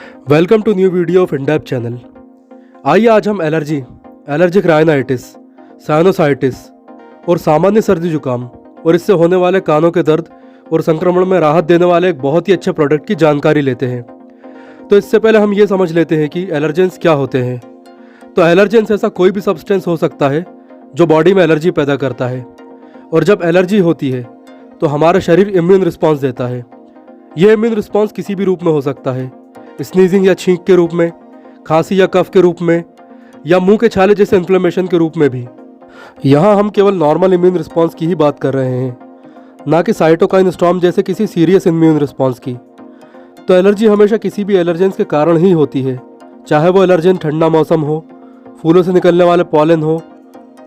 Welcome to new video of इंडेप channel. आइए आज हम एलर्जिक राइनाइटिस, साइनोसाइटिस और सामान्य सर्दी जुकाम और इससे होने वाले कानों के दर्द और संक्रमण में राहत देने वाले एक बहुत ही अच्छे प्रोडक्ट की जानकारी लेते हैं। तो इससे पहले हम ये समझ लेते हैं कि एलर्जेंस क्या होते हैं। तो एलर्जेंस ऐसा कोई भी सब्सटेंस हो सकता है जो बॉडी में एलर्जी पैदा करता है, और जब एलर्जी होती है तो हमारा शरीर इम्यून रिस्पॉन्स देता है। यह इम्यून रिस्पॉन्स किसी भी रूप में हो सकता है, स्नीजिंग या छींक के रूप में, खांसी या कफ के रूप में, या मुंह के छाले जैसे इन्फ्लेमेशन के रूप में भी। यहाँ हम केवल नॉर्मल इम्यून रिस्पॉन्स की ही बात कर रहे हैं, ना कि साइटोकाइन स्टॉर्म जैसे किसी सीरियस इम्यून रिस्पॉन्स की। तो एलर्जी हमेशा किसी भी एलर्जेंस के कारण ही होती है, चाहे वो एलर्जेन ठंडा मौसम हो, फूलों से निकलने वाले पॉलन हो,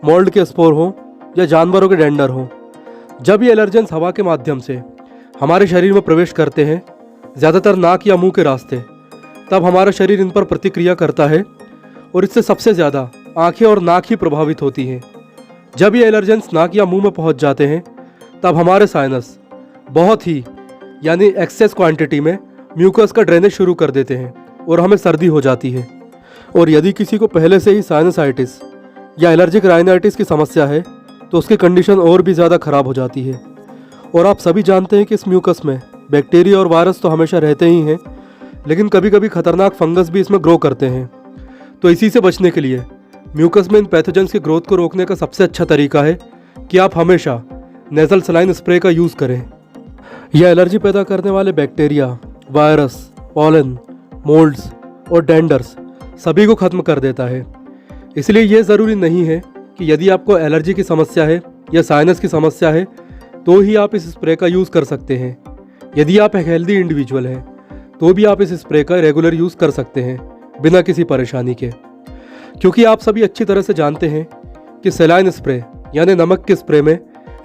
मोल्ड के स्पोर हो, या जानवरों के डेंडर हो। जब ये एलर्जेंस हवा के माध्यम से हमारे शरीर में प्रवेश करते हैं, ज़्यादातर नाक या मुंह के रास्ते, तब हमारा शरीर इन पर प्रतिक्रिया करता है और इससे सबसे ज़्यादा आंखें और नाक ही प्रभावित होती हैं। जब ये एलर्जेंस नाक या मुंह में पहुंच जाते हैं, तब हमारे साइनस बहुत ही यानी एक्सेस क्वांटिटी में म्यूकस का ड्रेनेज शुरू कर देते हैं और हमें सर्दी हो जाती है। और यदि किसी को पहले से ही साइनसाइटिस या एलर्जिक राइनाइटिस की समस्या है तो उसकी कंडीशन और भी ज़्यादा ख़राब हो जाती है। और आप सभी जानते हैं कि इस म्यूकस में बैक्टीरिया और वायरस तो हमेशा रहते ही हैं, लेकिन कभी कभी खतरनाक फंगस भी इसमें ग्रो करते हैं। तो इसी से बचने के लिए म्यूकस में इन पैथोजेंस की ग्रोथ को रोकने का सबसे अच्छा तरीका है कि आप हमेशा नेजल सलाइन स्प्रे का यूज़ करें। यह एलर्जी पैदा करने वाले बैक्टीरिया, वायरस, पॉलन, मोल्ड्स और डेंडर्स सभी को ख़त्म कर देता है। इसलिए यह ज़रूरी नहीं है कि यदि आपको एलर्जी की समस्या है या साइनस की समस्या है तो ही आप इस स्प्रे का यूज़ कर सकते हैं। यदि आप एक हेल्दी इंडिविजुअल हैं तो भी आप इस स्प्रे का रेगुलर यूज़ कर सकते हैं बिना किसी परेशानी के, क्योंकि आप सभी अच्छी तरह से जानते हैं कि सलाइन स्प्रे यानी नमक के स्प्रे में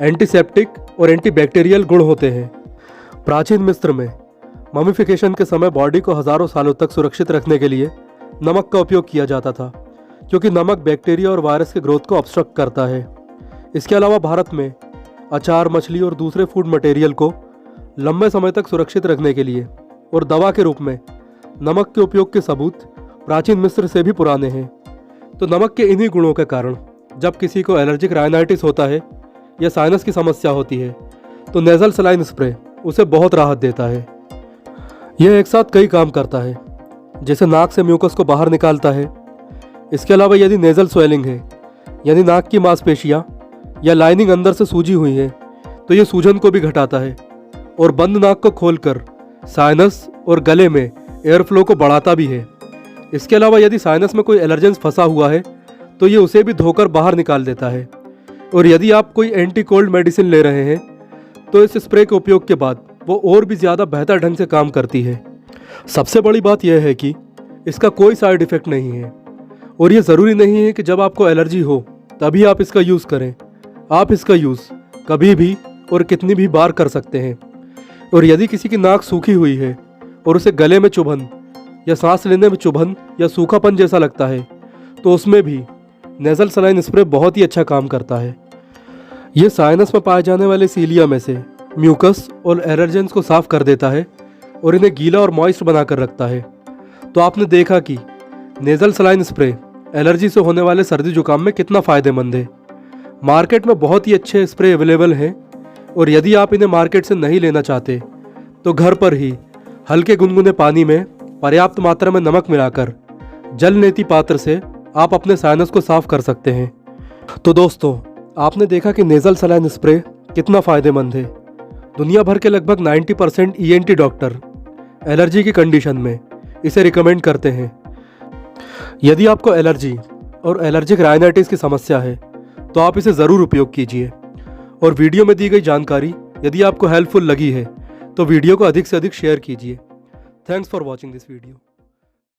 एंटीसेप्टिक और एंटीबैक्टीरियल गुण होते हैं। प्राचीन मिस्र में ममिफिकेशन के समय बॉडी को हज़ारों सालों तक सुरक्षित रखने के लिए नमक का उपयोग किया जाता था, क्योंकि नमक बैक्टीरिया और वायरस के ग्रोथ को ऑब्स्ट्रक्ट करता है। इसके अलावा भारत में अचार, मछली और दूसरे फूड मटेरियल को लंबे समय तक सुरक्षित रखने के लिए और दवा के रूप में नमक के उपयोग के सबूत प्राचीन मिस्र से भी पुराने हैं। तो नमक के इन्हीं गुणों के कारण जब किसी को एलर्जिक राइनाइटिस होता है या साइनस की समस्या होती है तो नेजल सलाइन स्प्रे उसे बहुत राहत देता है। यह एक साथ कई काम करता है, जैसे नाक से म्यूकस को बाहर निकालता है। इसके अलावा यदि नेजल स्वेलिंग है यानी नाक की मांसपेशियाँ या लाइनिंग अंदर से सूजी हुई है तो ये सूजन को भी घटाता है और बंद नाक को खोलकर साइनस और गले में एयर फ्लो को बढ़ाता भी है। इसके अलावा यदि साइनस में कोई एलर्जेंस फंसा हुआ है तो ये उसे भी धोकर बाहर निकाल देता है। और यदि आप कोई एंटी कोल्ड मेडिसिन ले रहे हैं तो इस स्प्रे के उपयोग के बाद वो और भी ज़्यादा बेहतर ढंग से काम करती है। सबसे बड़ी बात यह है कि इसका कोई साइड इफ़ेक्ट नहीं है, और ये ज़रूरी नहीं है कि जब आपको एलर्जी हो तभी आप इसका यूज़ करें। आप इसका यूज़ कभी भी और कितनी भी बार कर सकते हैं। और यदि किसी की नाक सूखी हुई है और उसे गले में चुभन या सांस लेने में चुभन या सूखापन जैसा लगता है तो उसमें भी नेजल सलाइन स्प्रे बहुत ही अच्छा काम करता है। ये साइनस में पाए जाने वाले सीलिया में से म्यूकस और एलर्जेंस को साफ कर देता है और इन्हें गीला और मॉइस्ट बनाकर रखता है। तो आपने देखा कि नेजल सलाइन स्प्रे एलर्जी से होने वाले सर्दी जुकाम में कितना फ़ायदेमंद है। मार्केट में बहुत ही अच्छे स्प्रे अवेलेबल हैं, और यदि आप इन्हें मार्केट से नहीं लेना चाहते तो घर पर ही हल्के गुनगुने पानी में पर्याप्त मात्रा में नमक मिलाकर जल नेति पात्र से आप अपने साइनस को साफ कर सकते हैं। तो दोस्तों, आपने देखा कि नेजल सलाइन स्प्रे कितना फ़ायदेमंद है। दुनिया भर के लगभग 90% ENT डॉक्टर एलर्जी की कंडीशन में इसे रिकमेंड करते हैं। यदि आपको एलर्जी और एलर्जिक राइनाइटिस की समस्या है तो आप इसे ज़रूर उपयोग कीजिए। और वीडियो में दी गई जानकारी यदि आपको हेल्पफुल लगी है तो वीडियो को अधिक से अधिक शेयर कीजिए। Thanks for watching this video.